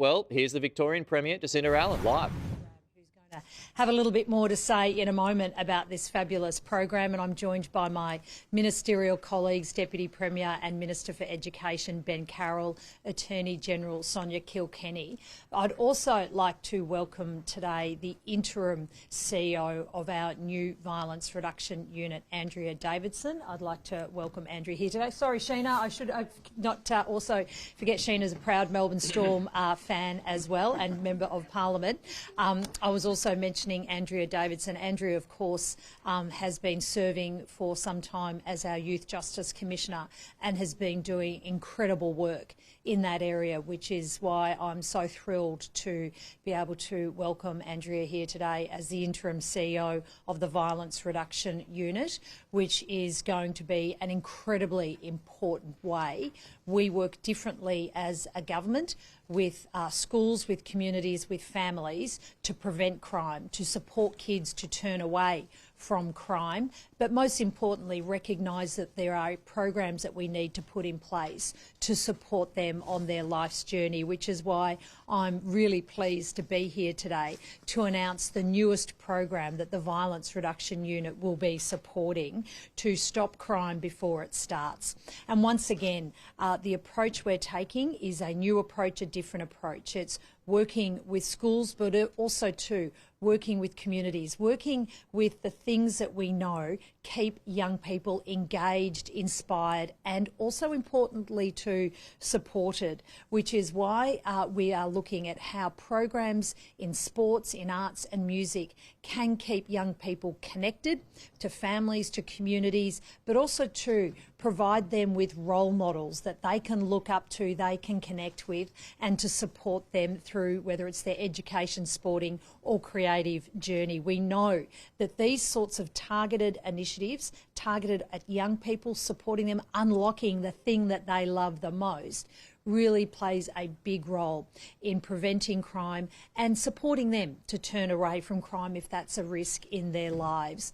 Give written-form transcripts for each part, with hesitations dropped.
Well, here's the Victorian Premier Jacinta Allan live. Have a little bit more to say in a moment about this fabulous program, and I'm joined by my ministerial colleagues, Deputy Premier and Minister for Education Ben Carroll, Attorney General Sonia Kilkenny. I'd also like to welcome today the interim CEO of our new Violence Reduction Unit, Andrea Davidson. I'd like to welcome Andrea here today. Sorry, Sheena, I should not also forget Sheena's a proud Melbourne Storm fan as well and Member of Parliament. I was also mentioning Andrea Davidson. Andrea, of course, has been serving for some time as our Youth Justice Commissioner and has been doing incredible work in that area, which is why I'm so thrilled to be able to welcome Andrea here today as the interim CEO of the Violence Reduction Unit, which is going to be an incredibly important way. We work differently as a government with schools, with communities, with families to prevent crime, to support kids to turn away from crime, but most importantly recognise that there are programs that we need to put in place to support them on their life's journey, which is why I'm really pleased to be here today to announce the newest program that the Violence Reduction Unit will be supporting to stop crime before it starts. And once again, the approach we're taking is a new approach, a different approach. It's working with schools, but also too working with communities, working with the things that we know keep young people engaged, inspired, and also importantly too supported, which is why we are looking at how programs in sports, in arts and music can keep young people connected to families, to communities, but also to provide them with role models that they can look up to, they can connect with, and to support them through whether it's their education, sporting or creative journey. We know that these sorts of targeted initiatives, targeted at young people, supporting them, unlocking the thing that they love the most, really plays a big role in preventing crime and supporting them to turn away from crime if that's a risk in their lives.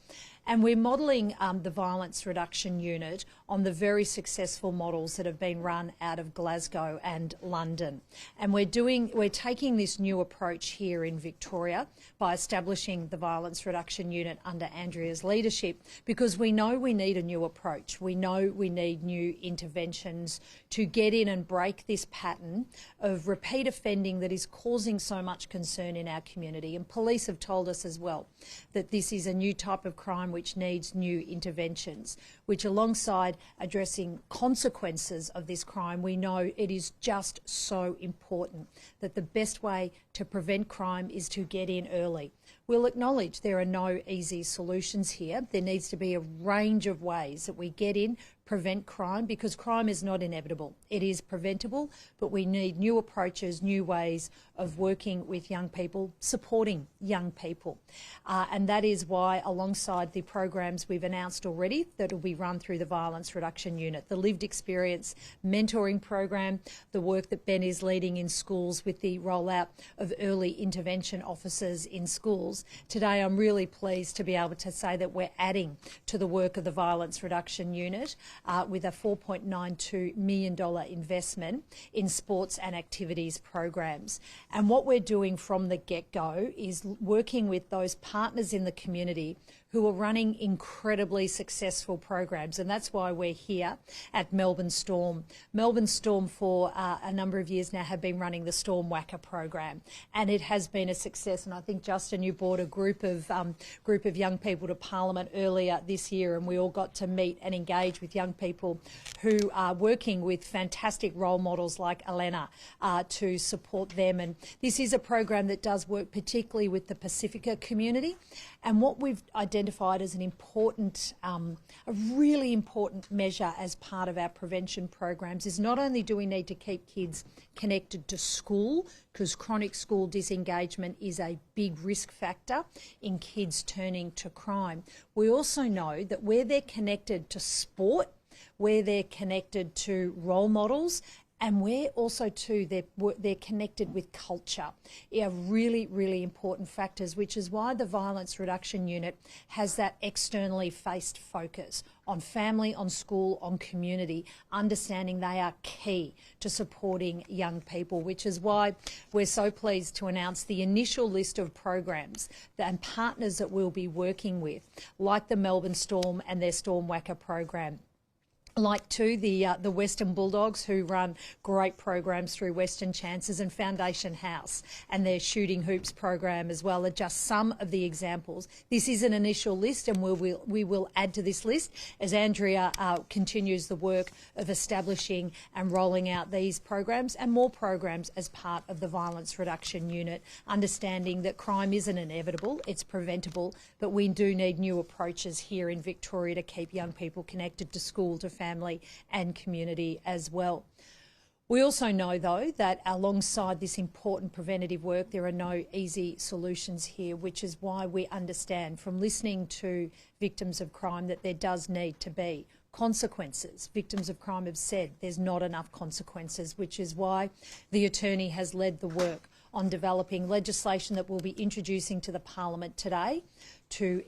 And we're modelling the Violence Reduction Unit on the very successful models that have been run out of Glasgow and London. And we're taking this new approach here in Victoria by establishing the Violence Reduction Unit under Andrea's leadership, because we know we need a new approach. We know we need new interventions to get in and break this pattern of repeat offending that is causing so much concern in our community. And police have told us as well that this is a new type of crime which needs new interventions, which alongside addressing consequences of this crime, we know it is just so important that the best way to prevent crime is to get in early. We'll acknowledge there are no easy solutions here. There needs to be a range of ways that we get in, prevent crime, because crime is not inevitable. It is preventable, but we need new approaches, new ways of working with young people, supporting young people. And that is why, alongside the programs we've announced already that will be run through the Violence Reduction Unit, the lived experience mentoring program, the work that Ben is leading in schools with the rollout of early intervention officers in schools, today I'm really pleased to be able to say that we're adding to the work of the Violence Reduction Unit with a $4.92 million investment in sports and activities programs. And what we're doing from the get-go is working with those partners in the community who are running incredibly successful programs, and that's why we're here at Melbourne Storm. Melbourne Storm for a number of years now have been running the Storm Whacker program, and it has been a success. And I think, Justin, you brought a group of young people to Parliament earlier this year, and we all got to meet and engage with young people who are working with fantastic role models like Elena to support them. And this is a program that does work particularly with the Pacifica community. And what we've identified as an important, a really important measure as part of our prevention programs is not only do we need to keep kids connected to school, because chronic school disengagement is a big risk factor in kids turning to crime, we also know that where they're connected to sport, where they're connected to role models And where also too they're connected with culture are really, really important factors, which is why the Violence Reduction Unit has that externally faced focus on family, on school, on community, understanding they are key to supporting young people, which is why we're so pleased to announce the initial list of programs and partners that we'll be working with, like the Melbourne Storm and their Storm Whacker program. Like too the Western Bulldogs, who run great programs through Western Chances, and Foundation House and their Shooting Hoops program as well, are just some of the examples. This is an initial list, and we will add to this list as Andrea continues the work of establishing and rolling out these programs and more programs as part of the Violence Reduction Unit, understanding that crime isn't inevitable, it's preventable, but we do need new approaches here in Victoria to keep young people connected to school, to family and community as well. We also know, though, that alongside this important preventative work, there are no easy solutions here, which is why we understand from listening to victims of crime that there does need to be consequences. Victims of crime have said there's not enough consequences, which is why the Attorney has led the work on developing legislation that we'll be introducing to the Parliament today to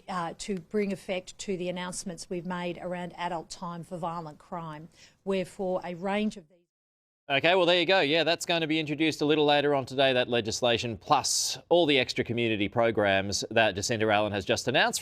bring effect to the announcements we've made around adult time for violent crime, where for a range of these... Okay, well, there you go. Yeah, that's going to be introduced a little later on today, that legislation, plus all the extra community programs that Jacinta Allan has just announced.